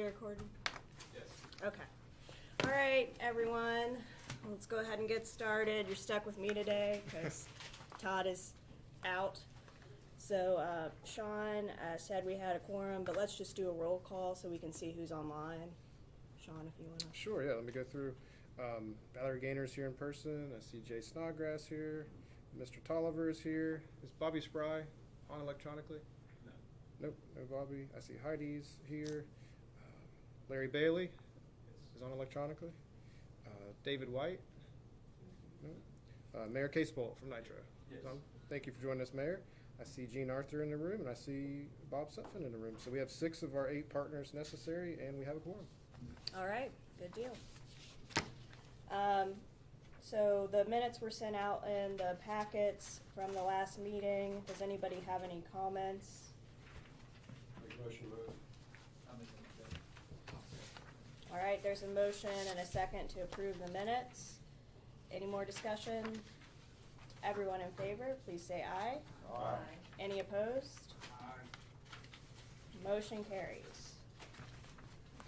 recording? Yes. Okay. All right, everyone, let's go ahead and get started. You're stuck with me today because Todd is out. So Sean said we had a quorum, but let's just do a roll call so we can see who's online. Sean, if you want to. Sure, yeah, let me go through. Valerie Gaynor's here in person. I see Jay Snodgrass here. Mr. Tolliver is here. Is Bobby Spry on electronically? No. Nope, no Bobby. I see Heidi's here. Larry Bailey is on electronically. David White. Nope. Mayor Casebolt from Nitro. Yes. Thank you for joining us, Mayor. I see Gene Arthur in the room, and I see Bob Sutphin in the room. So we have 6 of our 8 partners necessary, and we have a quorum. All right, good deal. So the minutes were sent out in the packets from the last meeting. Does anybody have any comments? Make a motion, vote. All right, there's a motion and a second to approve the minutes. Any more discussion? Everyone in favor, please say aye. Aye. Any opposed? Motion carries.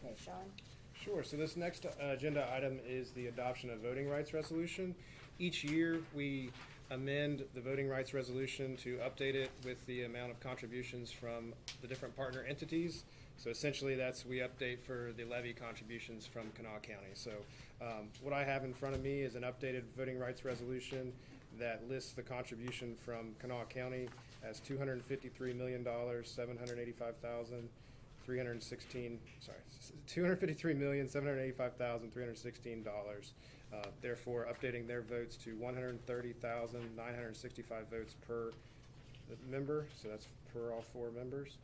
Okay, Sean. Sure. So this next agenda item is the adoption of voting rights resolution. Each year, we amend the voting rights resolution to update it with the amount of contributions from the different partner entities. So essentially, we update for the levy contributions from Kanawha County. So what I have in front of me is an updated voting rights resolution that lists the contribution from Kanawha County as $253,785,316. Therefore, updating their votes to 130,965 votes per member. So that's per all 4 members.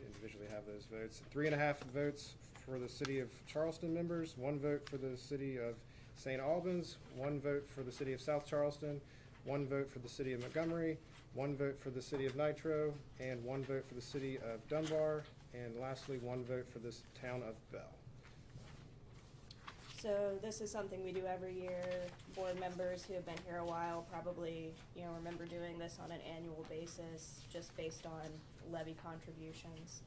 Individually have those votes. 3.5 votes for the city of Charleston members, 1 vote for the city of St. Albans, 1 vote for the city of South Charleston, 1 vote for the city of Montgomery, 1 vote for the city of Nitro, and 1 vote for the city of Dunbar, and lastly, 1 vote for this town of Bell. So this is something we do every year. Board members who have been here a while probably, remember doing this on an annual basis, just based on levy contributions.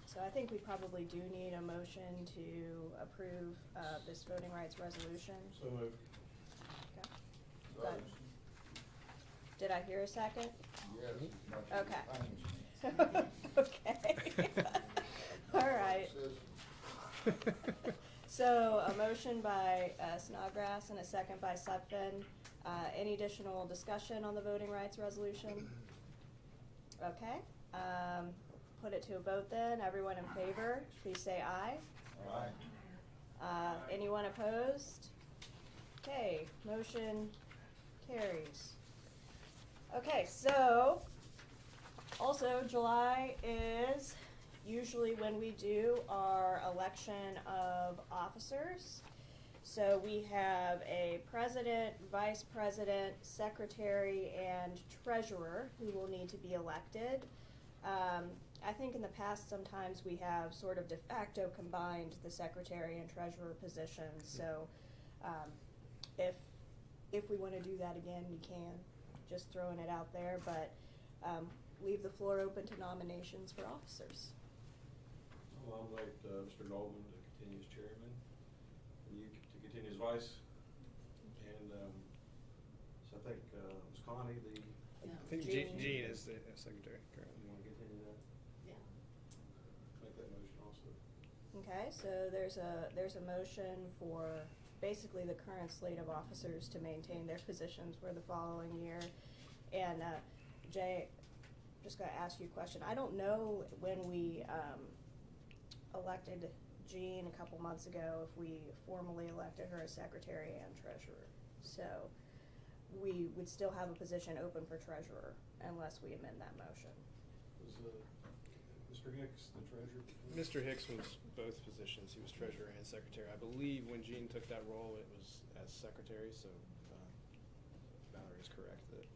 So I think we probably do need a motion to approve this voting rights resolution. So moved. Okay. Good. Did I hear a second? Yes. Okay. Okay. All right. So a motion by Snodgrass and a second by Sutphin. Any additional discussion on the voting rights resolution? Okay. Put it to a vote then. Everyone in favor, please say aye. Aye. Anyone opposed? Okay, motion carries. Okay, so also July is usually when we do our election of officers. So we have a president, vice president, secretary, and treasurer who will need to be elected. I think in the past sometimes we have sort of de facto combined the secretary and treasurer positions. So if we want to do that again, we can. Just throwing it out there, but leave the floor open to nominations for officers. I'll nominate Mr. Goldman to continue as chairman, and you to continue as vice. And so I think Ms. Connie, I think Gene is the secretary currently. you want to continue that? Yeah. Make that motion also. Okay, so there's a motion for basically the current slate of officers to maintain their positions for the following year. And Jay, just gotta ask you a question. I don't know when we elected Jean a couple months ago if we formally elected her as secretary and treasurer. So we would still have a position open for treasurer unless we amend that motion. Was Mr. Hicks the treasurer? Mr. Hicks was both positions. He was treasurer and secretary. I believe when Gene took that role, it was as secretary, so Valerie is correct that.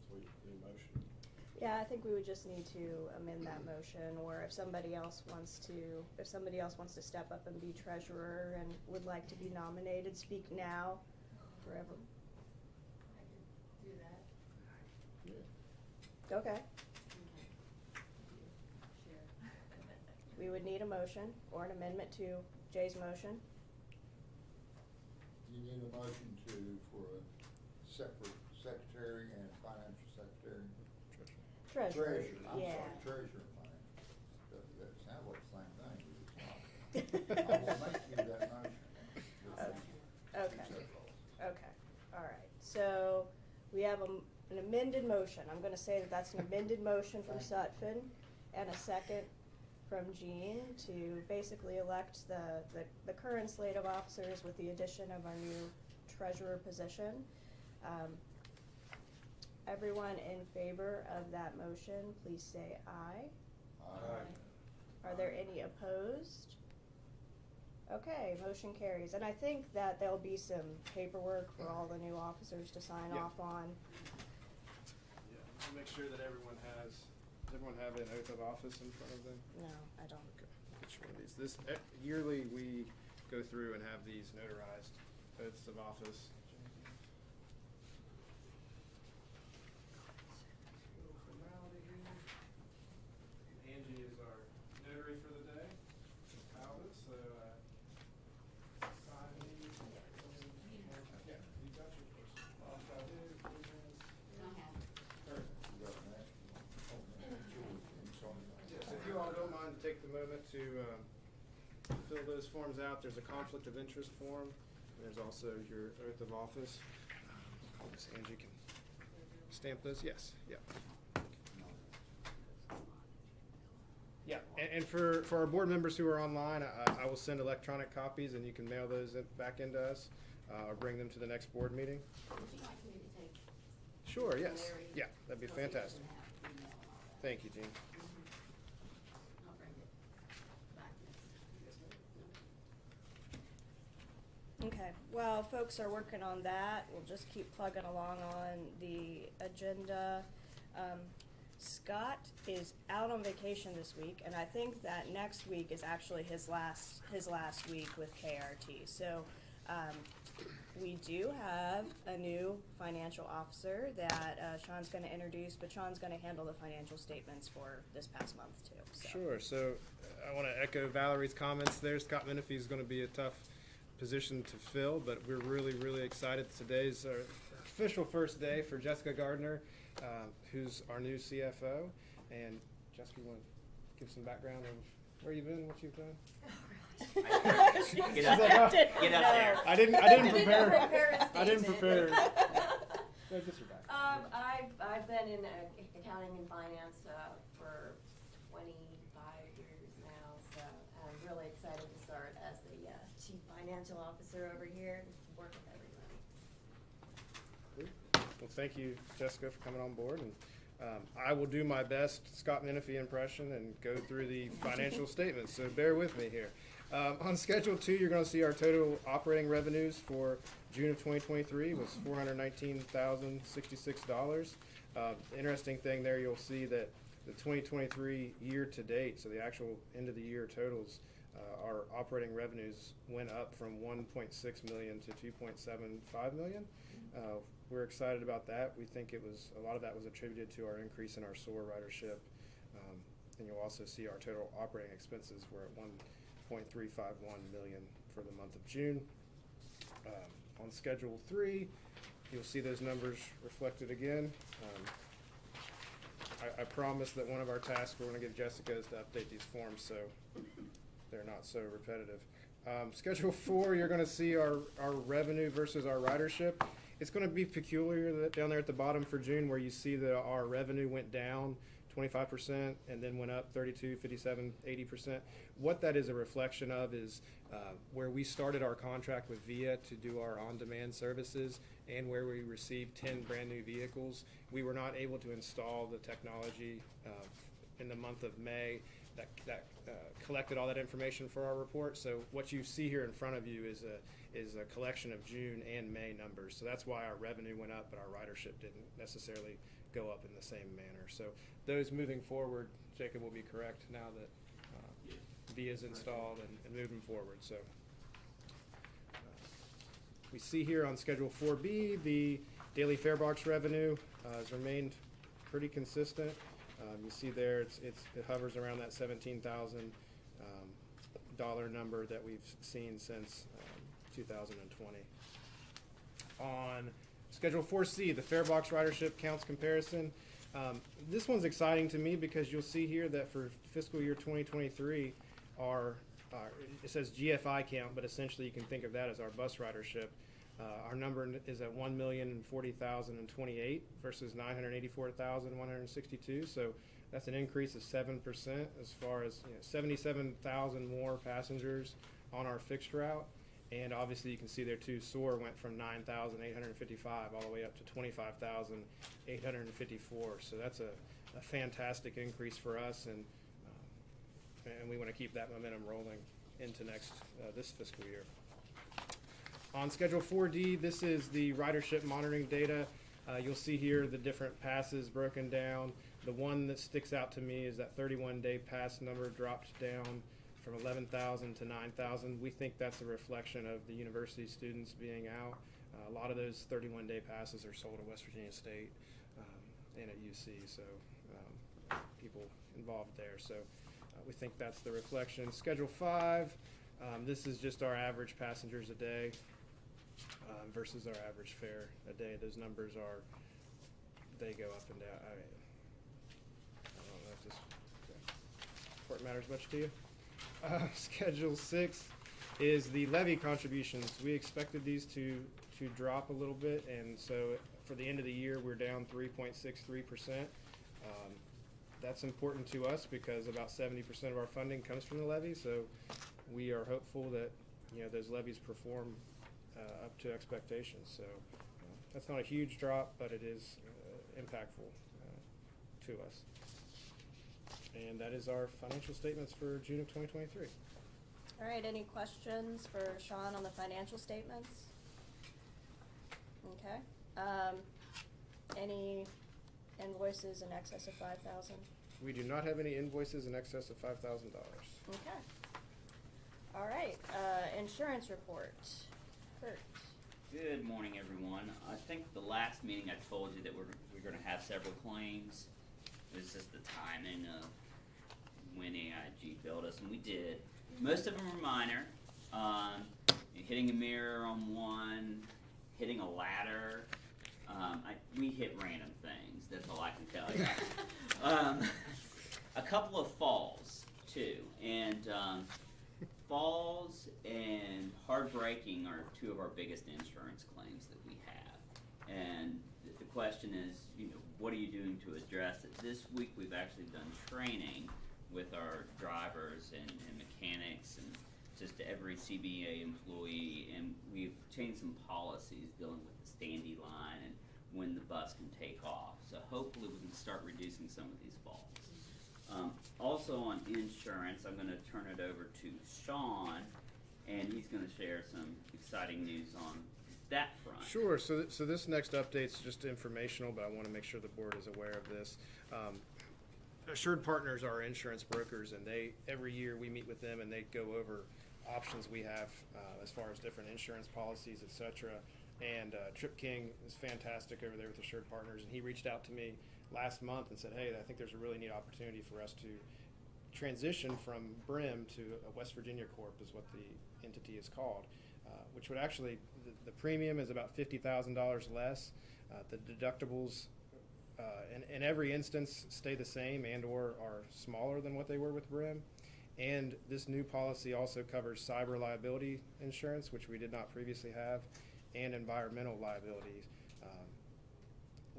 So we need a motion. Yeah, I think we would just need to amend that motion, or if somebody else wants to step up and be treasurer and would like to be nominated, speak now, forever. I could do that. Yeah. Okay. we would need a motion or an amendment to Jay's motion. You need a motion for a separate secretary and financial secretary. Treasurer, I'm yeah. sorry, treasurer and financial. That sounds like the same thing, but it's not. I will make you that motion. Okay. Okay, all right. So we have an amended motion. I'm gonna say that that's an amended motion from Sutphen and a second from Jean to basically elect the current slate of officers with the addition of our new treasurer position. Everyone in favor of that motion, please say aye. Aye. Are there any opposed? Okay, motion carries. And I think that there'll be some paperwork for all the new officers to sign Yeah. off on. Yeah, I'll make sure that everyone has, does everyone have an oath of office in front of them? No, I don't. Okay, get you one of these. Yearly, we go through and have these notarized oaths of office. Little formality here. Angie is our notary for the day. Albert, so sign these. Yeah, you got your first. I do. You got an action. Yes, if you all don't mind to take the moment to fill those forms out, there's a conflict of interest form. And there's also your oath of office. Miss Angie can stamp those. Yes, yeah. Yeah, and for our board members who are online, I will send electronic copies and you can mail those back into us or bring them to the next board meeting. Would you like me to take? Sure, yes. Larry? Yeah, that'd be So he doesn't fantastic. have to email all that. Thank you, Jean. I'll bring it back next time. Okay, well, folks are working on that. We'll just keep plugging along on the agenda. Scott is out on vacation this week, and I think that next week is actually his last week with KRT. So, we do have a new financial officer that Sean's going to introduce, but Sean's going to handle the financial statements for this past month too. So. Sure. So I want to echo Valerie's comments there. Scott Menifee is going to be a tough position to fill, but we're really, really excited. Today's our official first day for Jessica Gardner, who's our new CFO. And Jessica, you want to give some background of where you've been, what you've done? Get up there. Get up there. I didn't prepare. I didn't prepare. No, just your background. I've been in accounting and finance for 25 years now, so I'm really excited to start as the chief financial officer over here and work with everybody. Well, thank you, Jessica, for coming on board. And I will do my best Scott Menifee impression and go through the financial statements, so bear with me here. On Schedule 2, you're going to see our total operating revenues for June of 2023 was $419,066. The interesting thing there, you'll see that the 2023 year-to-date, so the actual end-of-the-year totals, our operating revenues went up from $1.6 million to $2.75 million. We're excited about that. We think a lot of that was attributed to our increase in our SOAR ridership. And you'll also see our total operating expenses were at $1.351 million for the month of June. On Schedule 3, you'll see those numbers reflected again. I promise that one of our tasks we're going to give Jessica is to update these forms so they're not so repetitive. Schedule 4, you're going to see our revenue versus our ridership. It's going to be peculiar down there at the bottom for June where you see that our revenue went down 25% and then went up 32, 57, 80%. What that is a reflection of is where we started our contract with VIA to do our on-demand services and where we received 10 brand new vehicles. We were not able to install the technology in the month of May that collected all that information for our report. So what you see here in front of you is a collection of June and May numbers. So that's why our revenue went up, but our ridership didn't necessarily go up in the same manner. So those moving forward, Jacob will be correct now that VIA is installed and moving forward. So we see here on Schedule 4B, the daily fare box revenue has remained pretty consistent. You see there it hovers around that 17,000 dollar number that we've seen since 2020. On Schedule 4C, the fare box ridership counts comparison. This one's exciting to me because you'll see here that for fiscal year 2023, it says GFI count, but essentially you can think of that as our bus ridership. Our number is at 1,040,028 versus 984,162. So that's an increase of 7% as far as 77,000 more passengers on our fixed route. And obviously you can see there too, SOAR went from 9,855 all the way up to 25,854. So that's a fantastic increase for us, and we want to keep that momentum rolling into this fiscal year. On Schedule 4D, this is the ridership monitoring data. You'll see here the different passes broken down. The one that sticks out to me is that 31-day pass number dropped down from 11,000 to 9,000. We think that's a reflection of the university students being out. A lot of those 31-day passes are sold at West Virginia State and at UC, so people involved there. So we think that's the reflection. Schedule 5, this is just our average passengers a day versus our average fare a day. Those numbers they go up and down. I don't know if this report matters much to you. Schedule 6 is the levy contributions. We expected these to drop a little bit, and so for the end of the year, we're down 3.63%. That's important to us because about 70% of our funding comes from the levy, so we are hopeful that those levies perform up to expectations. So that's not a huge drop, but it is impactful to us. And that is our financial statements for June of 2023. All right, any questions for Sean on the financial statements? Okay. Any invoices in excess of $5,000? We do not have any invoices in excess of $5,000. Okay. All right, insurance report. Kurt. Good morning, everyone. I think the last meeting I told you that we're going to have several claims. It was just the timing of when AIG billed us, and we did. Most of them were minor. Hitting a mirror on one, hitting a ladder. We hit random things. That's all I can tell you. A couple of falls too, and falls and hard braking are two of our biggest insurance claims that we have. And the question is, what are you doing to address it? This week we've actually done training with our drivers and mechanics and just every CBA employee, and we've changed some policies dealing with the standee line and when the bus can take off. So hopefully we can start reducing some of these falls. Also on insurance, I'm going to turn it over to Sean, and he's going to share some exciting news on that front. Sure. So this next update's just informational, but I want to make sure the board is aware of this. Assured Partners are our insurance brokers, and every year we meet with them and they go over options we have as far as different insurance policies, etc. And Trip King is fantastic over there with Assured Partners, and he reached out to me last month and said, hey, I think there's a really neat opportunity for us to transition from BRIM to a West Virginia Corp is what the entity is called, which would actually, the premium is about $50,000 less. The deductibles in every instance stay the same and or are smaller than what they were with BRIM. And this new policy also covers cyber liability insurance, which we did not previously have, and environmental liability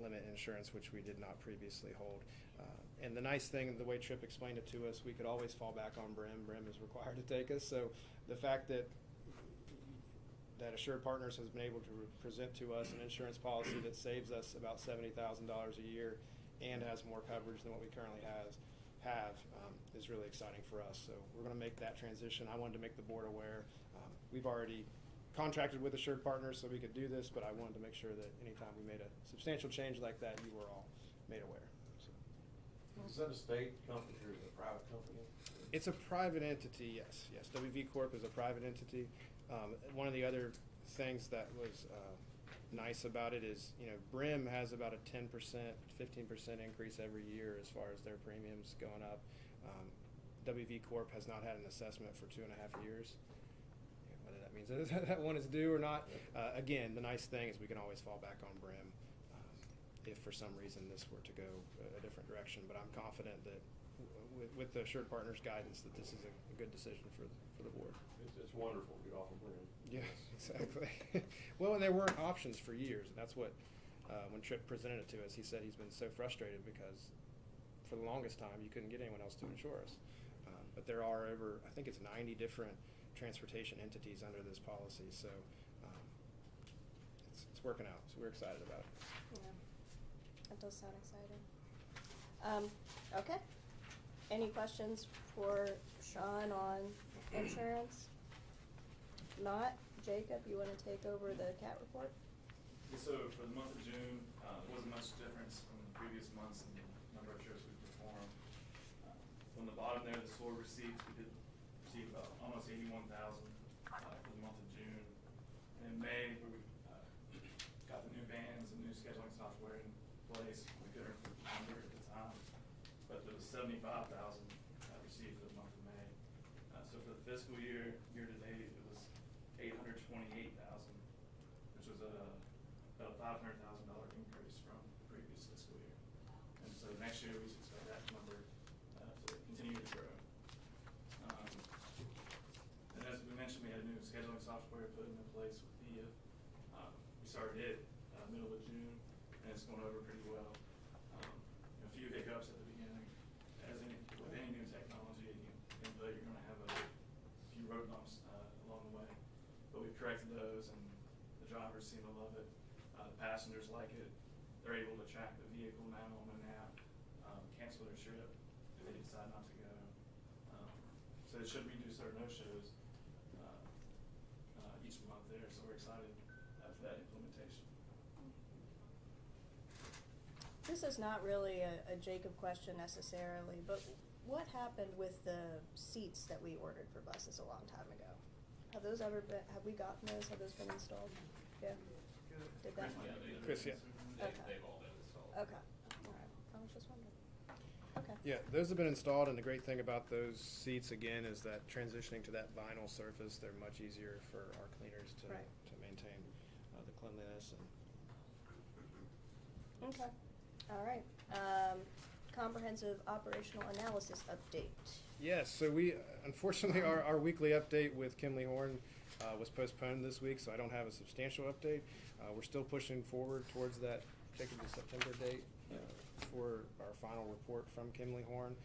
limit insurance, which we did not previously hold. And the nice thing, the way Tripp explained it to us, we could always fall back on BRIM. BRIM is required to take us. So the fact that Assured Partners has been able to present to us an insurance policy that saves us about $70,000 a year and has more coverage than what we currently have is really exciting for us. So we're going to make that transition. I wanted to make the board aware. We've already contracted with Assured Partners so we could do this, but I wanted to make sure that anytime we made a substantial change like that, you were all made aware. So. Is that a state company or is it a private company? It's a private entity, yes. Yes, WV Corp is a private entity. One of the other things that was nice about it is, BRIM has about a 10%, 15% increase every year as far as their premiums going up. WV Corp has not had an assessment for 2.5 years. Whether that means that one is due or not. Again, the nice thing is we can always fall back on Brim if for some reason this were to go a different direction. But I'm confident that with the Assured Partners guidance that this is a good decision for the board. It's wonderful to get off of Brim. Yeah, exactly. Well, and there weren't options for years. And that's what, when Tripp presented it to us, he said he's been so frustrated because for the longest time you couldn't get anyone else to insure us. But there are over, I think it's 90 different transportation entities under this policy. So it's working out. So we're excited about it. Yeah, that does sound exciting. Okay. Any questions for Sean on insurance? Not, Jacob, you want to take over the CAT report? So for the month of June, there wasn't much difference from the previous months in the number of trips we performed. From the bottom there, the SOAR receipts, we did receive about almost 81,000 for the month of June. And in May, where we got the new vans and new scheduling software in place, we couldn't remember at the time. But there was 75,000 received for the month of May. So for the fiscal year, year to date, it was 828,000, which was about a $500,000 increase from the previous fiscal year. And so next year, we expect that number to continue to grow. And as we mentioned, we had a new scheduling software put into place with VIA. We started it middle of June, and it's going over pretty well. A few hiccups at the beginning. With any new technology input, you're going to have a few road bumps along the way. But we've corrected those, and the drivers seem to love it. The passengers like it. They're able to track the vehicle now on an app, cancel their trip if they decide not to go. So it should reduce our no-shows each month there, so we're excited for that implementation. This is not really a Jacob question necessarily, but what happened with the seats that we ordered for buses a long time ago? Have those ever been, have we gotten those? Have those been installed? Yeah? Did that? Chris, yeah. Okay. They've all been installed. Okay, all right, I was just wondering. Okay. Yeah, those have been installed, and the great thing about those seats, again, is that transitioning to that vinyl surface, they're much easier for our cleaners to Right. maintain the cleanliness. Okay, all right. Comprehensive operational analysis update. Yes, so we, unfortunately, our weekly update with Kimley Horn was postponed this week, so I don't have a substantial update. We're still pushing forward towards that, taking the September date for our final report from Kimley Horn.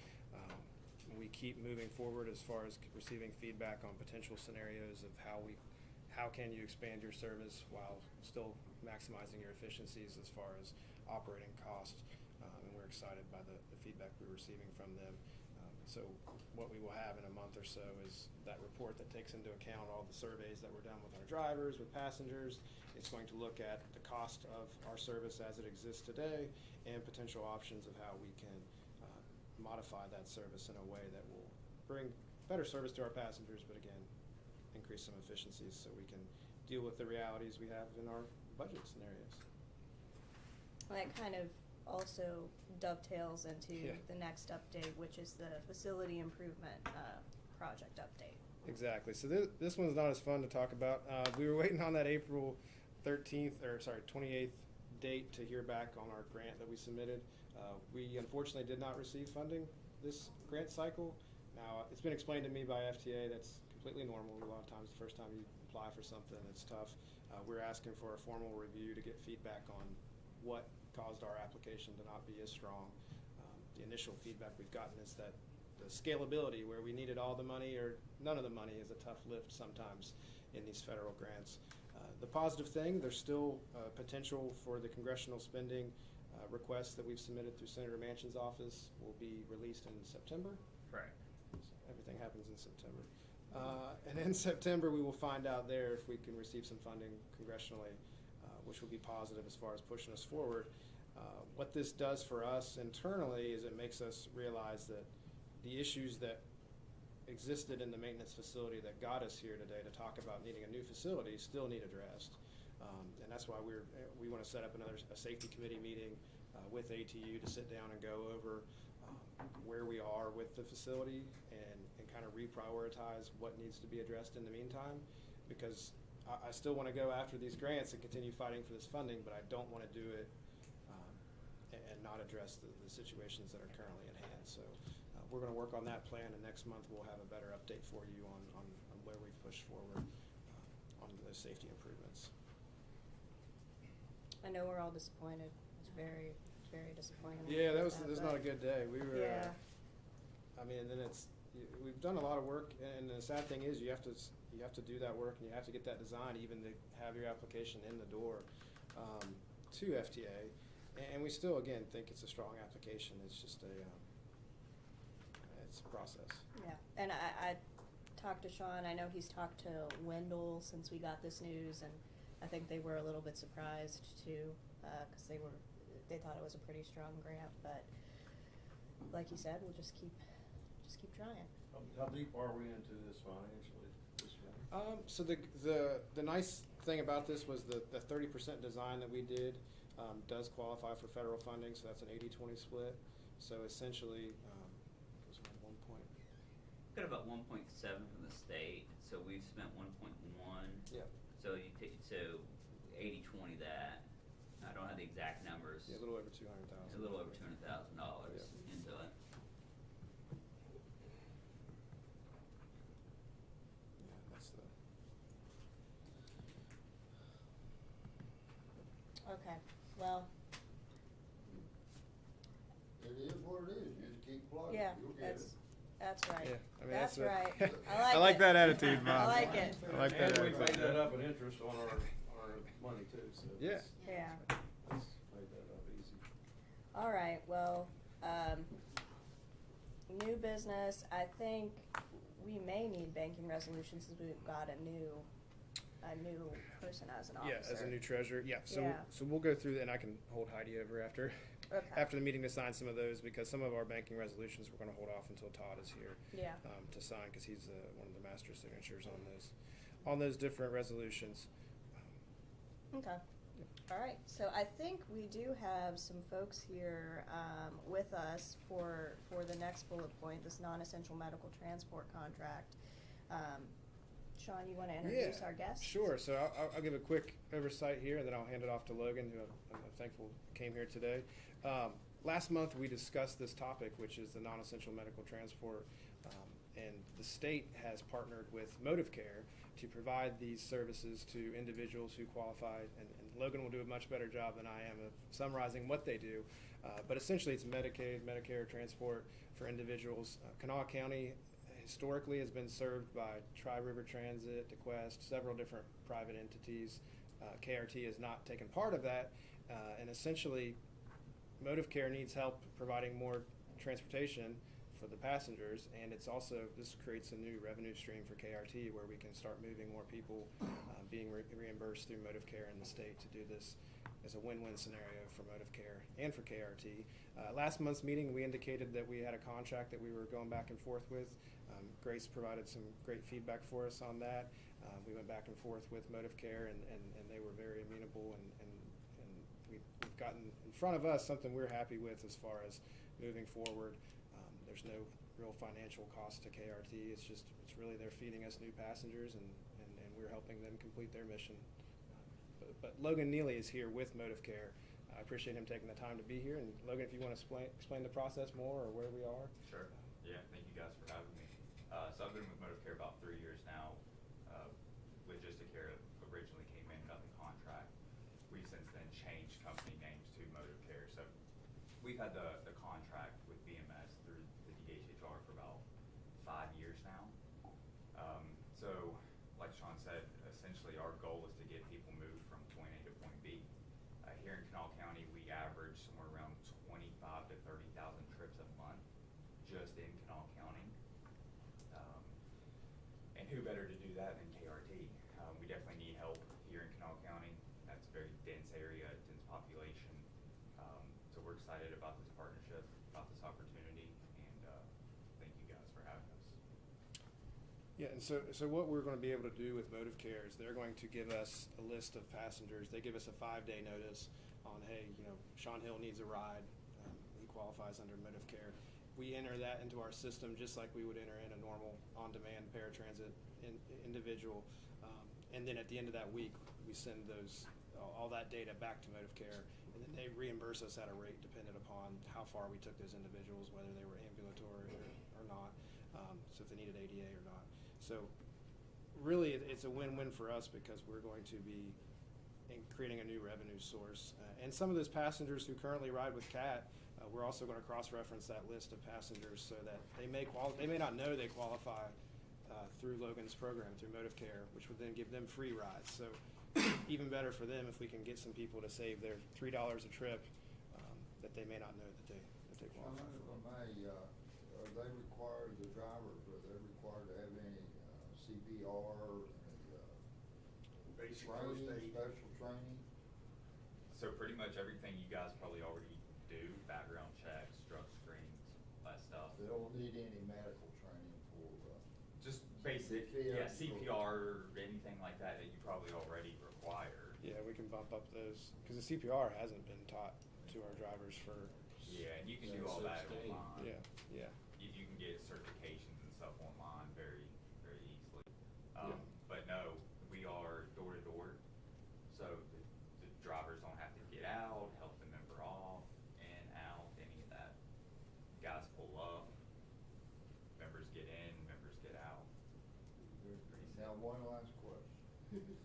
We keep moving forward as far as receiving feedback on potential scenarios of how can you expand your service while still maximizing your efficiencies as far as operating costs. And we're excited by the feedback we're receiving from them. So what we will have in a month or so is that report that takes into account all the surveys that were done with our drivers, with passengers. It's going to look at the cost of our service as it exists today and potential options of how we can modify that service in a way that will bring better service to our passengers, but again, increase some efficiencies so we can deal with the realities we have in our budget scenarios. That kind of also dovetails into Yeah. the next update, which is the facility improvement project update. Exactly. So this one's not as fun to talk about. We were waiting on that April 28th date to hear back on our grant that we submitted. We unfortunately did not receive funding this grant cycle. Now, it's been explained to me by FTA that's completely normal. A lot of times the first time you apply for something, it's tough. We're asking for a formal review to get feedback on what caused our application to not be as strong. The initial feedback we've gotten is that the scalability, where we needed all the money or none of the money, is a tough lift sometimes in these federal grants. The positive thing, there's still potential for the congressional spending requests that we've submitted through Senator Manchin's office will be released in September. Correct. Everything happens in September. And in September, we will find out there if we can receive some funding congressionally, which will be positive as far as pushing us forward. What this does for us internally is it makes us realize that the issues that existed in the maintenance facility that got us here today to talk about needing a new facility still need addressed. And that's why we want to set up a safety committee meeting with ATU to sit down and go over where we are with the facility and kind of reprioritize what needs to be addressed in the meantime, because I still want to go after these grants and continue fighting for this funding, but I don't want to do it and not address the situations that are currently at hand. So we're going to work on that plan, and next month we'll have a better update for you on where we've pushed forward on those safety improvements. I know we're all disappointed. It's very, very disappointing. Yeah, that was but- not a good day. We were. Yeah. I mean, and then we've done a lot of work, and the sad thing is you have to do that work, and you have to get that design even to have your application in the door to FTA, and we still again think it's a strong application. It's just it's a process. Yeah, and I talked to Sean. I know he's talked to Wendell since we got this news, and I think they were a little bit surprised too, because they thought it was a pretty strong grant. But like you said, we'll just keep trying. How deep are we into this financially? So the nice thing about this was the 30% design that we did does qualify for federal funding, so that's an 80-20 split. So essentially, it was 1 point. Got about 1.7 from the state, so we've spent 1.1. Yep. So you take, so 80-20 that. I don't have the exact numbers. Yeah, a little over $200,000. A little over $200,000 Yeah. into it. Yeah, that's the. Okay. Well. It is what it is, you just keep plugging, Yeah, you'll get it. that's right. Yeah, I mean, that's that's right. the- I like I like it. that attitude, Bob. I like it. I like that And we attitude. made that up in interest on our money too, so. Yeah. Yeah. Let's made that up easy. All right. Well, new business. I think we may need banking resolutions since we've got a new person as an officer. Yeah, as a new treasurer. Yeah. So Yeah. so we'll go through that, and I can hold Heidi over after Okay. after the meeting to sign some of those, because some of our banking resolutions we're going to hold off until Todd is here Yeah. to sign, because he's one of the master signatures on those different resolutions. Okay. All right. So I think we do have some folks here with us for the next bullet point, this non-essential medical transport contract. Sean, you want to introduce our guest? Sure. So I'll give a quick oversight here, and then I'll hand it off to Logan, who I'm thankful came here today. Last month, we discussed this topic, which is the non-essential medical transport, and the state has partnered with MotiveCare to provide these services to individuals who qualify, and Logan will do a much better job than I am of summarizing what they do. But essentially, it's Medicaid, Medicare transport for individuals. Kanawha County historically has been served by Tri-River Transit, DeQuest, several different private entities. KRT has not taken part of that, and essentially, MotiveCare needs help providing more transportation for the passengers, and it's also, this creates a new revenue stream for KRT where we can start moving more people being reimbursed through MotiveCare in the state to do this as a win-win scenario for MotiveCare and for KRT. Last month's meeting, we indicated that we had a contract that we were going back and forth with. Grace provided some great feedback for us on that. We went back and forth with MotiveCare, and they were very amenable, and we've gotten in front of us something we're happy with as far as moving forward. There's no real financial cost to KRT. It's really they're feeding us new passengers, and we're helping them complete their mission. But Logan Neely is here with MotiveCare. I appreciate him taking the time to be here. And Logan, if you want to explain the process more or where we are. Sure. Yeah, thank you guys for having me. So I've been with MotiveCare about 3 years now. Logisticare originally came in, got the contract. We've since then changed company names to MotiveCare. So we've had the contract with BMS through the DHHR for about 5 years now. So like Sean said, essentially our goal is to get people moved from point A to point B. Here in Kanawha County, we average somewhere around 25 to 30,000 trips a month just in Kanawha County. And who better to do that than KRT? We definitely need help here in Kanawha County. That's a very dense area, dense population. So we're excited about this partnership, about this opportunity, and thank you guys for having us. Yeah, and so what we're going to be able to do with MotiveCare is they're going to give us a list of passengers. They give us a 5-day notice on, hey, Sean Hill needs a ride. He qualifies under MotiveCare. we enter that into our system just like we would enter in a normal on-demand paratransit individual. And then at the end of that week, we send all that data back to Motive Care, and then they reimburse us at a rate dependent upon how far we took those individuals, whether they were ambulatory or not, so if they needed ADA or not. So really, it's a win-win for us because we're going to be creating a new revenue source. And some of those passengers who currently ride with CAT, we're also going to cross-reference that list of passengers so that they may not know they qualify through Logan's program, through Motive Care, which would then give them free rides. So even better for them if we can get some people to save their $3 a trip that they may not know that they qualify If for. I may, are they required, the drivers, are they required to have any CPR, Basic training, first aid. special training? So pretty much everything you guys probably already do, background checks, drug screens, that stuff. They don't need any medical training for, Just basic, CPR. CPR or anything like that you probably already require. Yeah, we can bump up those, because the CPR hasn't been taught to our drivers for, Yeah, and you can Yeah, do all that 16. online. yeah. You can get certifications and stuff online very, very easily. Yeah. But no, we are door to door, so the drivers don't have to get out, help the member off, in, out, any of that. Guys pull up, members get in, members get out. Pretty now, simple. one last question.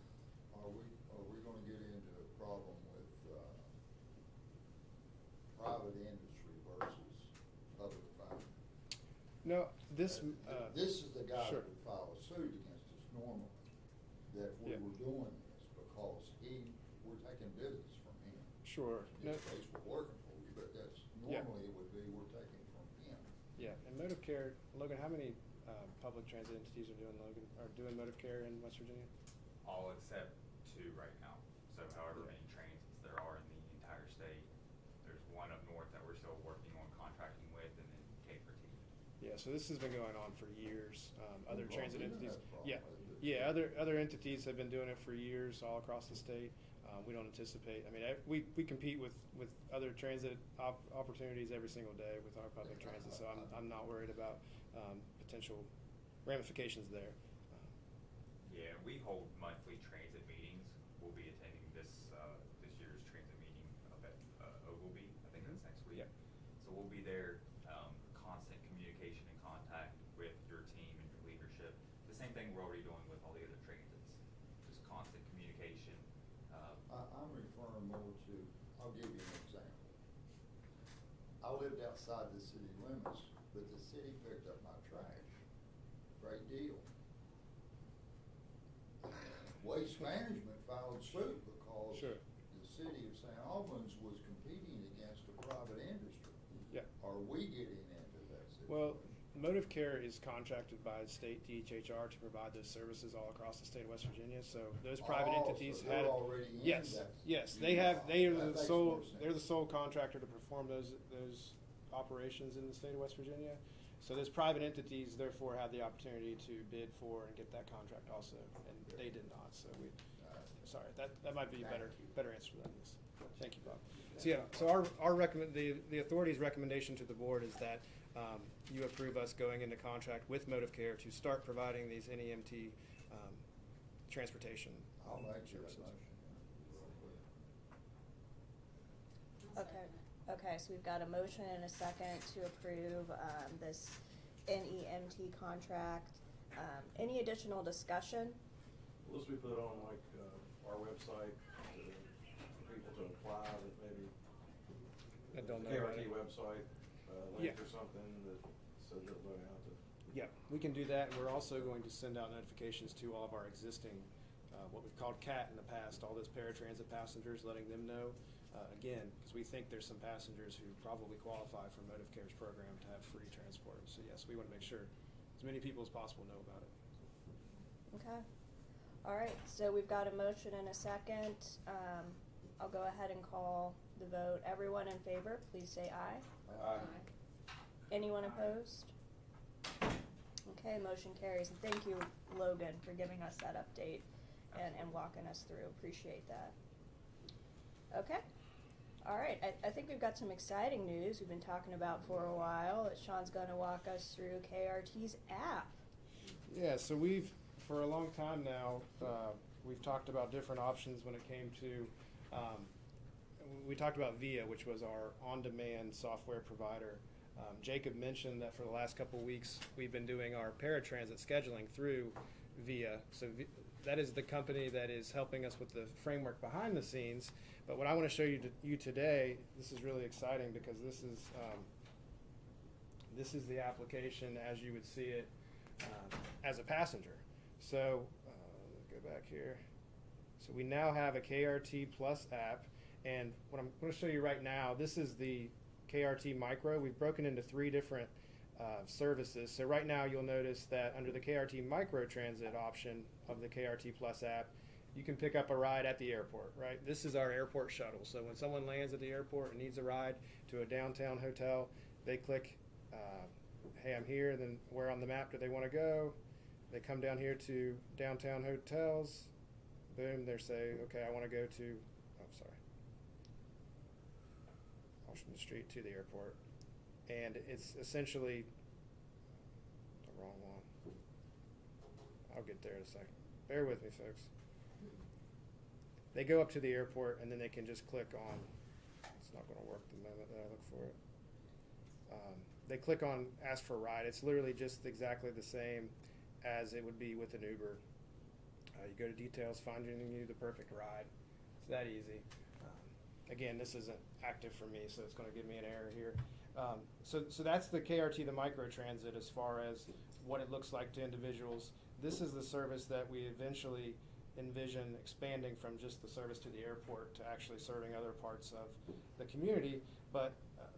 Are we gonna get into a problem with, private industry versus public finance? No, this, This is the guy sure. that would file a suit against us normally, that we Yeah. were doing this because we're taking business from him. Sure. In No, this case, we're working for you, but that's, Yeah. normally it would be we're taking from him. yeah, and Motive Care, Logan, how many public transit entities are doing Motive Care in West Virginia? All except 2 right now. So however many transits there are in the entire state, there's one up north that we're still working on contracting with, and then KRT. Yeah, so this has been going on for years. Other Well, transit we didn't entities, have a problem yeah, with it. yeah, other entities have been doing it for years all across the state. We don't anticipate, I mean, we compete with other transit opportunities every single day with our public transit, so I'm not worried about potential ramifications there. Yeah, we hold monthly transit meetings. We'll be attending this year's transit meeting up at Ogilvy. I think that's next week. Yep. So we'll be there, constant communication and contact with your team and your leadership. The same thing we're already doing with all the other transits. Just constant communication. I'm referring more to, I'll give you an example. I lived outside the city limits, but the city picked up my trash. Great deal. Waste Management filed suit because Sure. the city of St. Albans was competing against a private industry. Yeah. Are we getting into that situation? Well, Motive Care is contracted by state DHR to provide those services all across the state of West Virginia, so those private Oh, so entities they're had. already in Yes, that. yes, they are That the makes sole, more sense. they're the sole contractor to perform those operations in the state of West Virginia. So those private entities therefore had the opportunity to bid for and get that contract also, and they did not, so sorry, that might be a better answer than this. Thank you, Bob. So yeah, so our the authority's recommendation to the board is that you approve us going into contract with Motive Care to start providing these NEMT transportation I'll make that services. motion. Real quick. I'll Okay, second it. okay, so we've got a motion and a second to approve, this NEMT contract. Any additional discussion? Unless we put on like, our website for people to apply, that maybe That don't know about KRT it. website, link Yeah. or something that says they'll go out to. Yeah, we can do that, and we're also going to send out notifications to all of our existing, what we've called CAT in the past, all those paratransit passengers, letting them know, again, because we think there's some passengers who probably qualify for Motive Care's program to have free transport. So yes, we want to make sure as many people as possible know about it. Okay. All right, so we've got a motion and a second. I'll go ahead and call the vote. Everyone in favor, please say aye. Aye. Anyone opposed? Okay, motion carries. And thank you, Logan, for giving us that update and walking us through. Appreciate that. Okay. All right, I think we've got some exciting news we've been talking about for a while that Sean's going to walk us through KRT's app. Yeah, so for a long time now, we've talked about different options when it came to, we talked about VIA, which was our on-demand software provider. Jacob mentioned that for the last couple of weeks, we've been doing our paratransit scheduling through VIA. So that is the company that is helping us with the framework behind the scenes. But what I want to show you today, this is really exciting because this is the application as you would see it as a passenger. So go back here. So we now have a KRT Plus app, and what I'm going to show you right now, this is the KRT Micro. We've broken into 3 different services. So right now you'll notice that under the KRT Micro Transit option of the KRT Plus app, you can pick up a ride at the airport, right? This is our airport shuttle. So when someone lands at the airport and needs a ride to a downtown hotel, they click, hey, I'm here, then where on the map do they want to go? They come down here to downtown hotels. Boom, they say, okay, I want to go to, Washington Street to the airport. And it's essentially the wrong one. I'll get there in a second. Bear with me, folks. They go up to the airport and then they can just click on, it's not going to work the moment that I look for it. They click on ask for a ride. It's literally just exactly the same as it would be with an Uber. You go to details, finding you the perfect ride. It's that easy. Again, this isn't active for me, so it's going to give me an error here. So that's the KRT, the microtransit, as far as what it looks like to individuals. This is the service that we eventually envision expanding from just the service to the airport to actually serving other parts of the community. But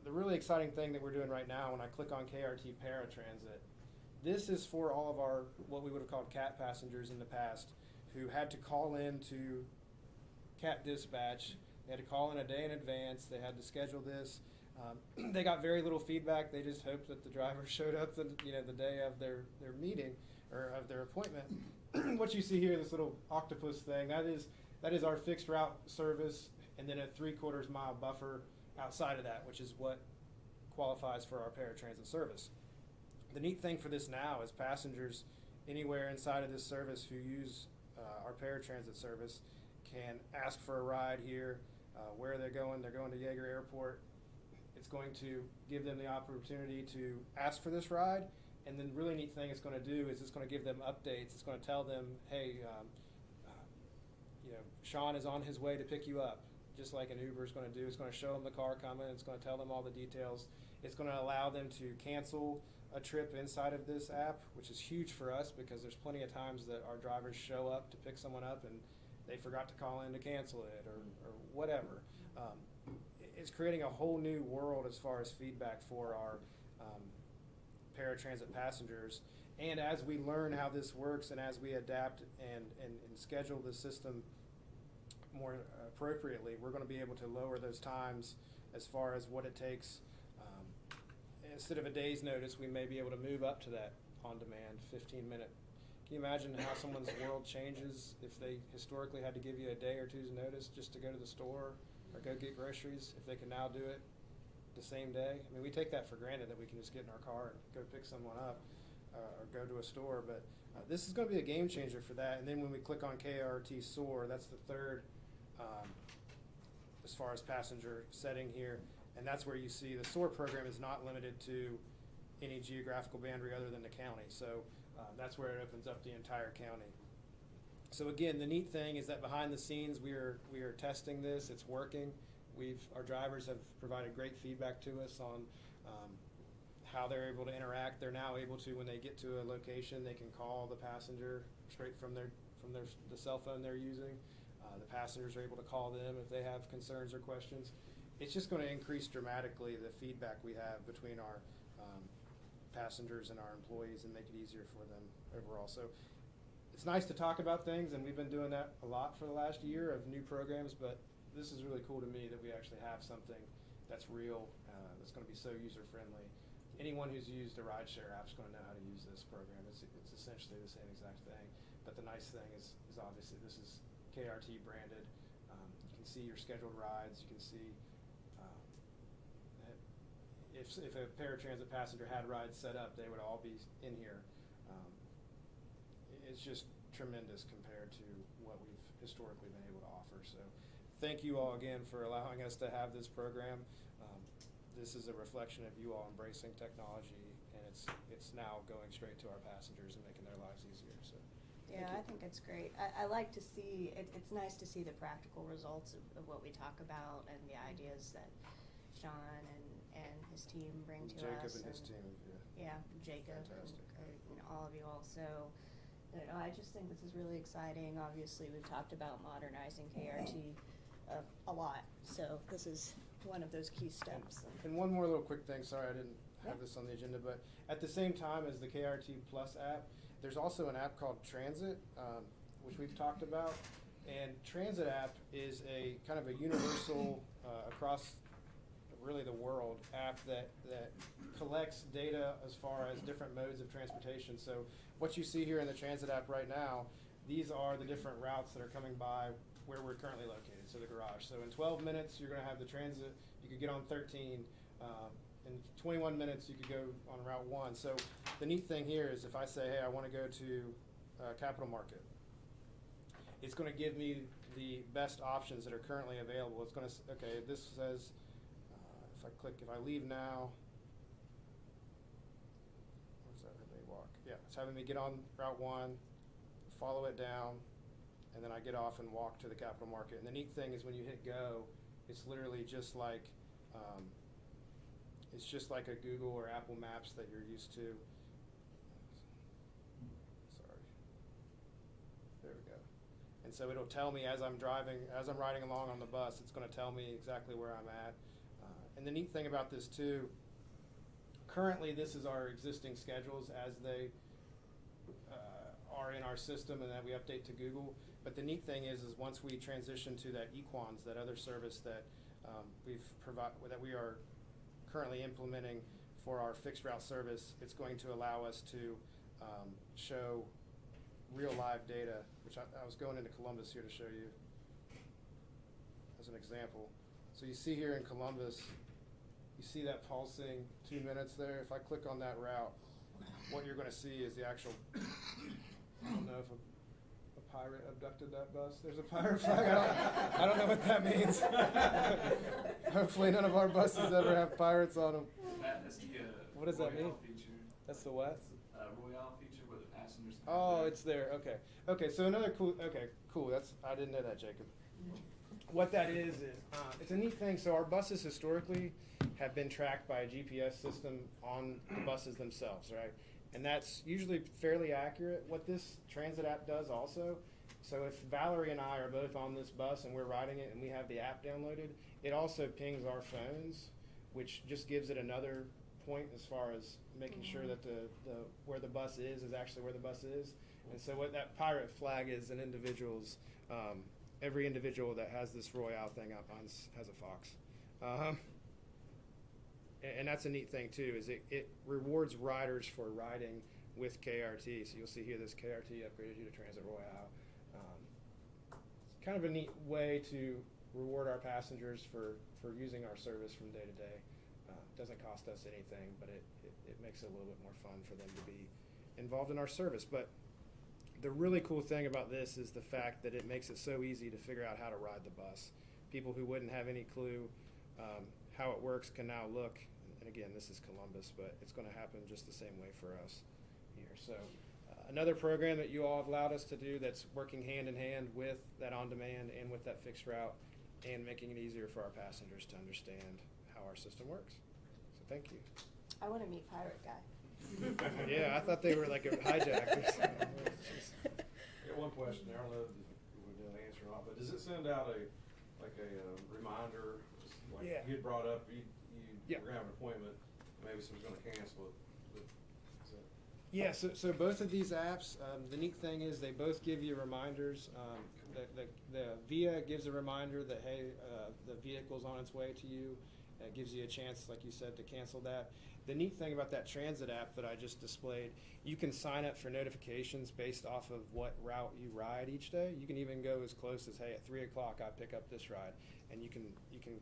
the really exciting thing that we're doing right now, when I click on KRT Paratransit, this is for all of our, what we would have called CAT passengers in the past, who had to call in to CAT dispatch. They had to call in a day in advance. They had to schedule this. They got very little feedback. They just hoped that the driver showed up the day of their meeting or of their appointment. What you see here, this little octopus thing, that is our fixed route service, and then a 3/4 mile buffer outside of that, which is what qualifies for our paratransit service. The neat thing for this now is passengers anywhere inside of this service who use our paratransit service can ask for a ride here. Where they're going to Yeager Airport. It's going to give them the opportunity to ask for this ride, and then the really neat thing it's going to do is it's going to give them updates. It's going to tell them, hey, Sean is on his way to pick you up, just like an Uber is going to do. It's going to show them the car coming. It's going to tell them all the details. It's going to allow them to cancel a trip inside of this app, which is huge for us because there's plenty of times that our drivers show up to pick someone up and they forgot to call in to cancel it or whatever. It's creating a whole new world as far as feedback for our paratransit passengers. And as we learn how this works and as we adapt and schedule the system more appropriately, we're going to be able to lower those times as far as what it takes. Instead of a day's notice, we may be able to move up to that on-demand 15-minute. Can you imagine how someone's world changes if they historically had to give you a day or two's notice just to go to the store or go get groceries, if they can now do it the same day? I mean, we take that for granted that we can just get in our car and go pick someone up or go to a store, but this is going to be a game changer for that. And then when we click on KRT SOAR, that's the third as far as passenger setting here, and that's where you see the SOAR program is not limited to any geographical boundary other than the county. So that's where it opens up the entire county. So again, the neat thing is that behind the scenes we are testing this. It's working. Our drivers have provided great feedback to us on how they're able to interact. They're now able to, when they get to a location, they can call the passenger straight from the cell phone they're using. The passengers are able to call them if they have concerns or questions. It's just going to increase dramatically the feedback we have between our passengers and our employees and make it easier for them overall. So it's nice to talk about things, and we've been doing that a lot for the last year of new programs, but this is really cool to me that we actually have something that's real, that's going to be so user-friendly. Anyone who's used a rideshare app is going to know how to use this program. It's essentially the same exact thing, but the nice thing is obviously this is KRT branded. You can see your scheduled rides. You can see if a paratransit passenger had rides set up, they would all be in here. It's just tremendous compared to what we've historically been able to offer. So thank you all again for allowing us to have this program. This is a reflection of you all embracing technology, and it's now going straight to our passengers and making their lives easier. So Yeah, I think it's great. I like to see, it's nice to see the practical results of what we talk about and the ideas that Sean and his team bring to Jacob us. and his team, Yeah, Jacob Fantastic. and all of you all. So, I just think this is really exciting. Obviously, we've talked about modernizing KRT a lot. So this is one of those key steps. And one more little quick thing, sorry I didn't have Yeah. this on the agenda, but at the same time as the KRT Plus app, there's also an app called Transit, which we've talked about. And Transit app is a kind of a universal across really the world app that collects data as far as different modes of transportation. So what you see here in the Transit app right now, these are the different routes that are coming by where we're currently located, so the garage. So in 12 minutes, you're gonna have the transit, you could get on 13. In 21 minutes, you could go on Route 1. So the neat thing here is if I say, hey, I wanna go to Capital Market, it's gonna give me the best options that are currently available. It's gonna, okay, this says, if I leave now, where's that Ridley Walk? Yeah, it's having me get on Route 1, follow it down, and then I get off and walk to the Capital Market. And the neat thing is when you hit go, it's literally just like, a Google or Apple Maps that you're used to. Sorry. There we go. And so it'll tell me as I'm riding along on the bus, it's gonna tell me exactly where I'm at. And the neat thing about this too, currently this is our existing schedules as they are in our system and that we update to Google. But the neat thing is once we transition to that Equans, that other service that that we are currently implementing for our fixed route service, it's going to allow us to show real live data, which I was going into Columbus here to show you as an example. So you see here in Columbus, you see that pulsing 2 minutes there. If I click on that route, what you're going to see is the actual, I don't know if a pirate abducted that bus. There's a pirate flag. I don't know what that means. Hopefully none of our buses ever have pirates on them. That's the, What does that mean? Royale feature. That's the what? Royale feature where the passengers can Oh, have it's there. Okay. Okay, so another cool, I didn't know that, Jacob. What that is it's a neat thing. So our buses historically have been tracked by a GPS system on the buses themselves, right? And that's usually fairly accurate. What this transit app does also, so if Valerie and I are both on this bus and we're riding it and we have the app downloaded, it also pings our phones, which just gives it another point as far as making sure that the where the bus is actually where the bus is. And so what that pirate flag is, an individual's, every individual that has this Royale thing up on has a fox. And that's a neat thing too, is it rewards riders for riding with KRT. So you'll see here this KRT upgraded you to Transit Royale. It's kind of a neat way to reward our passengers for using our service from day to day. Doesn't cost us anything, but it makes it a little bit more fun for them to be involved in our service. But the really cool thing about this is the fact that it makes it so easy to figure out how to ride the bus. People who wouldn't have any clue how it works can now look, and again, this is Columbus, but it's going to happen just the same way for us here. So another program that you all have allowed us to do that's working hand in hand with that on-demand and with that fixed route and making it easier for our passengers to understand how our system works. So thank you. I want to meet Pirate Guy. Yeah, I thought they were like a hijackers. I got one question there. I don't know if we didn't answer or not, but does it send out a reminder, like Yeah. you had brought up, Yeah. were gonna have an appointment, maybe someone's gonna cancel it. Yeah, so both of these apps, the neat thing is they both give you reminders. The VIA gives a reminder that, hey, the vehicle's on its way to you. It gives you a chance, like you said, to cancel that. The neat thing about that transit app that I just displayed, you can sign up for notifications based off of what route you ride each day. You can even go as close as, hey, at 3 o'clock I pick up this ride, and you can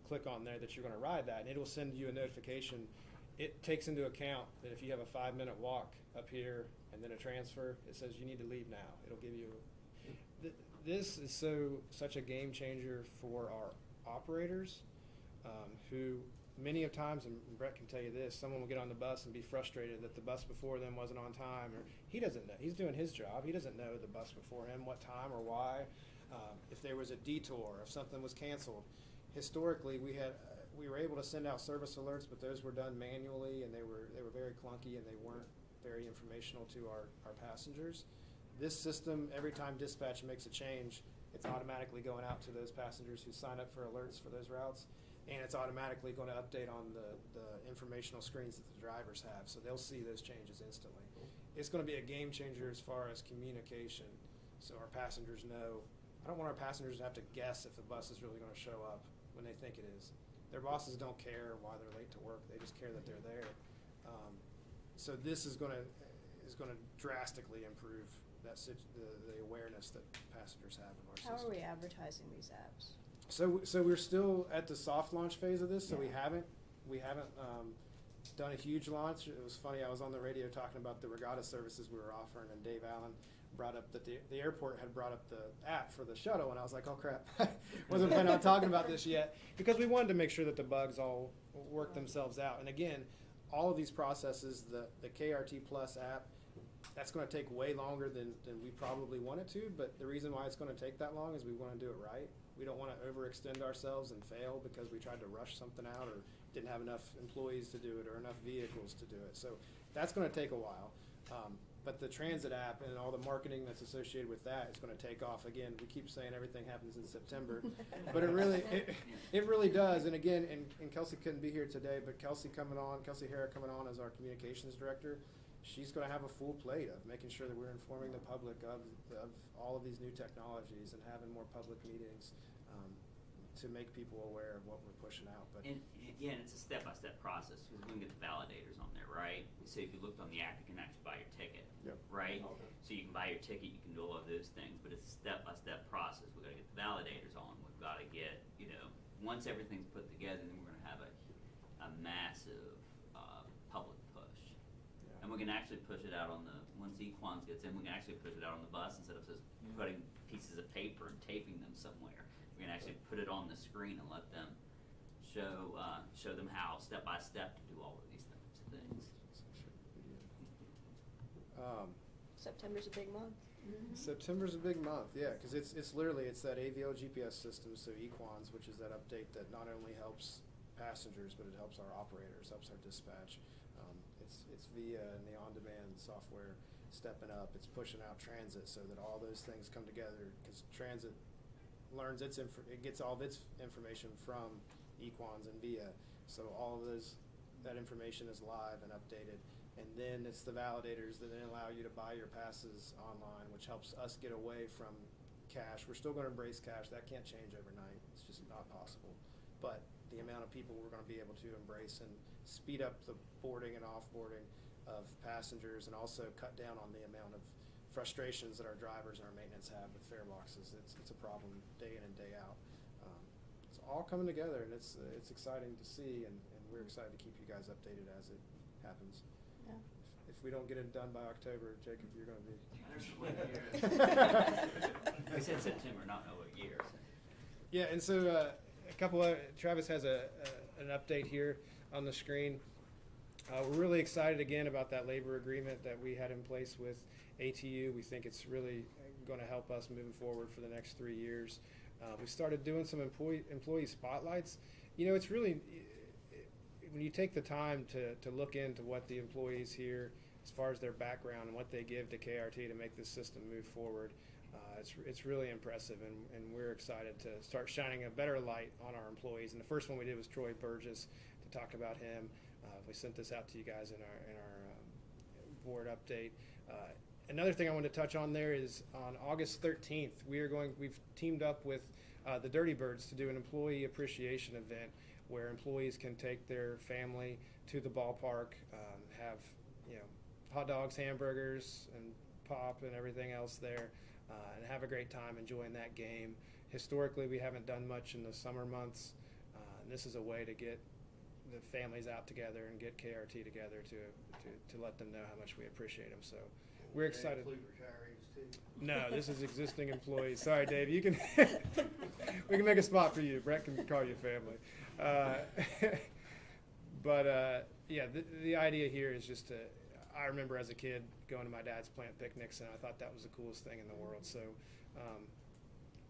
click on there that you're going to ride that, and it'll send you a notification. it takes into account that if you have a 5-minute walk up here and then a transfer, it says you need to leave now. It'll give you. This is such a game changer for our operators, who many of times, and Brett can tell you this, someone will get on the bus and be frustrated that the bus before them wasn't on time, or he doesn't know. He's doing his job. He doesn't know the bus before him, what time or why. If there was a detour, if something was canceled. Historically, we were able to send out service alerts, but those were done manually, and they were very clunky, and they weren't very informational to our passengers. This system, every time dispatch makes a change, it's automatically going out to those passengers who sign up for alerts for those routes, and it's automatically going to update on the informational screens that the drivers have, so they'll see those changes instantly. It's going to be a game changer as far as communication, so our passengers know. I don't want our passengers to have to guess if the bus is really going to show up when they think it is. Their bosses don't care why they're late to work; they just care that they're there. So this is going to drastically improve the awareness that passengers have in our system. How are we advertising these apps? So we're still at the soft launch phase of this. So we Yeah. haven't done a huge launch. It was funny. I was on the radio talking about the regatta services we were offering, and Dave Allen brought up that the airport had brought up the app for the shuttle, and I was like, oh crap, wasn't planning on talking about this yet, because we wanted to make sure that the bugs all work themselves out. And again, all of these processes, the KRT Plus app, that's going to take way longer than we probably want it to, but the reason why it's going to take that long is we want to do it right. We don't want to overextend ourselves and fail because we tried to rush something out or didn't have enough employees to do it or enough vehicles to do it. So that's going to take a while. But the transit app and all the marketing that's associated with that is going to take off. Again, we keep saying everything happens in September, but it really does. And again, and Kelsey couldn't be here today, but Kelsey Hara coming on as our communications director, she's going to have a full plate of making sure that we're informing the public of all of these new technologies and having more public meetings to make people aware of what we're pushing out. But And again, it's a step-by-step process, because we can get the validators on there, right? So if you looked on the app, you can actually buy your ticket, Yep. right? Okay. So you can buy your ticket, you can do all of those things, but it's a step-by-step process. We've got to get the validators on. We've got to get, once everything's put together, then we're going to have a massive public push. Yeah. And we can actually push it out once Equans gets in, we can actually push it out on the bus instead of just putting pieces of paper and taping them somewhere. We can actually put it on the screen and let them show them how step by step to do all of these types of things. September's a big month. September's a big month, yeah, because it's literally that AVL GPS system, so Equans, which is that update that not only helps passengers, but it helps our operators, helps our dispatch. It's via and the on-demand software stepping up. It's pushing out transit so that all those things come together, because transit learns it gets all of its information from Equans and VIA, so all of that information is live and updated. And then it's the validators that then allow you to buy your passes online, which helps us get away from cash. We're still going to embrace cash. That can't change overnight. It's just not possible. But the amount of people we're going to be able to embrace and speed up the boarding and offboarding of passengers, and also cut down on the amount of frustrations that our drivers and our maintenance have with fare boxes. It's a problem day in and day out. It's all coming together, and it's exciting to see, and we're excited to keep you guys updated as it happens. Yeah. If we don't get it done by October, Jacob, you're going to be. There's a way here. We said September, not know what year. So. Yeah, and so a couple of Travis has an update here on the screen. We're really excited again about that labor agreement that we had in place with ATU. We think it's really going to help us moving forward for the next 3 years. We started doing some employee spotlights. It's really, when you take the time to look into what the employees here, as far as their background and what they give to KRT to make this system move forward, it's really impressive, and we're excited to start shining a better light on our employees. And the first one we did was Troy Burgess, to talk about him. We sent this out to you guys in our board update. Another thing I wanted to touch on there is on August 13th, we've teamed up with the Dirty Birds to do an employee appreciation event where employees can take their family to the ballpark, have hot dogs, hamburgers, and pop and everything else there, and have a great time enjoying that game. Historically, we haven't done much in the summer months, and this is a way to get the families out together and get KRT together to let them know how much we appreciate them. So we're excited. Include retirees too. No, this is existing employees. Sorry, Dave. You can we can make a spot for you. Brett can call you family. Yeah, the idea here is just to. I remember as a kid going to my dad's plant picnics, and I thought that was the coolest thing in the world. So,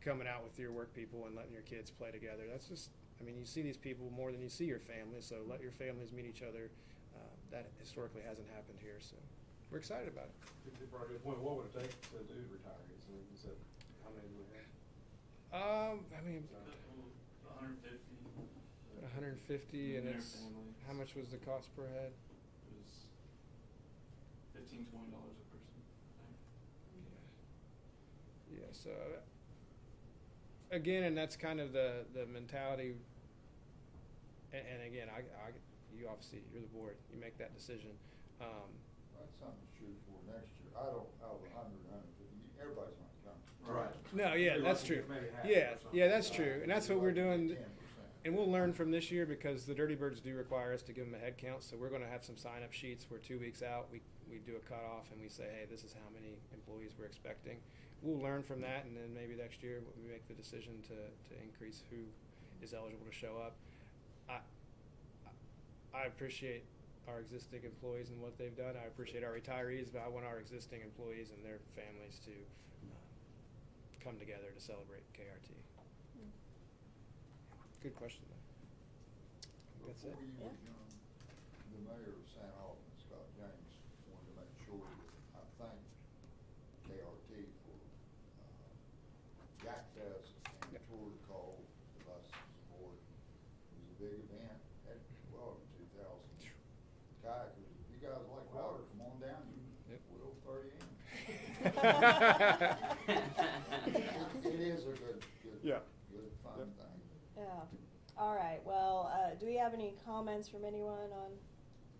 coming out with your work people and letting your kids play together, that's just. I mean, you see these people more than you see your family. So let your families meet each other. That historically hasn't happened here. So, we're excited about it. You brought a good point. What would it take to do retirees? I mean, is that, how many do we have? I mean, 150. 150, and Their it's families. how much was the cost per head? It was $15, $20 a person, I think. Yeah. So again, and that's kind of the mentality. And again, you obviously you're the board. You make that decision. That's something to shoot for next year. I don't have 150, everybody's not coming. Right. No, yeah, Maybe that's like true. maybe half Yeah, or something. yeah, that's true, and that's what we're doing. 10%. And we'll learn from this year because the Dirty Birds do require us to give them a head count. So we're going to have some sign-up sheets where 2 weeks out we do a cutoff and we say, hey, this is how many employees we're expecting. We'll learn from that, and then maybe next year we make the decision to increase who is eligible to show up. I appreciate our existing employees and what they've done. I appreciate our retirees, but I want our existing employees and their families to come together to celebrate KRT. Good question, though. That's it. Before you Yeah. adjourn, the mayor of St. Albans, Scott James, wanted to make sure that I thanked KRT for Jack Fest and Yep. Tour de Call, the bus support. It was a big event, had, well, 2,000 kayakers. If you guys like water, come on down, Yep. we'll throw you in. It is a good, Yeah. good fun Yep. thing. Yeah. All right. Well, do we have any comments from anyone on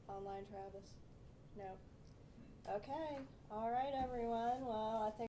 online, Travis? No. Okay. All right, everyone. Well, I think.